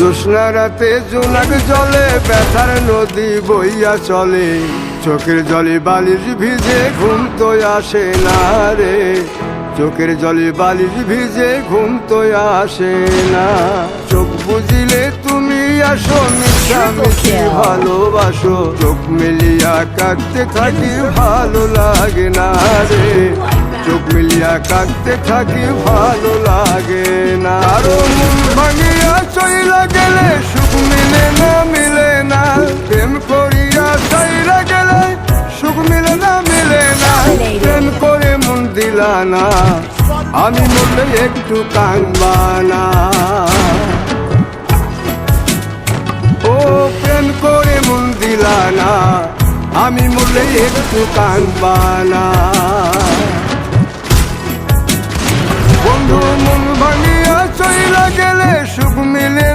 জ্যোৎস্না রাতে জোনাক জলে ব্যথার নদী বইয়া চলে, চোখের জলে বালিশ ভিজে ঘুম তো আসে না রে, চোখের জলে বালিশ ভিজে ঘুম তো আসে না। চোখ বুঝিলে তুমি আসো, মিশামিশি ভালোবাসো, চোখ মিলিয়া কাঁদতে থাকি ভালো লাগে না রে, চোখ মিলিয়া কাঁদতে থাকি ভালো লাগে না। আরো মন ভাঙিয়া চইলা গেলে সুখ মিলে না, মিলে না, প্রেম করিয়া চাইরা গেলে সুখ মিলে না, মিলে না, প্রেম করে মন দিলা না, আমি মরলে একটু কাঁদবা না। ও প্রেম করে মন দিলা না, আমি মরলে একটু কাঁদবা না। বন্ধু মন ভাঙিয়া চইলা গেলে সুখ মিলে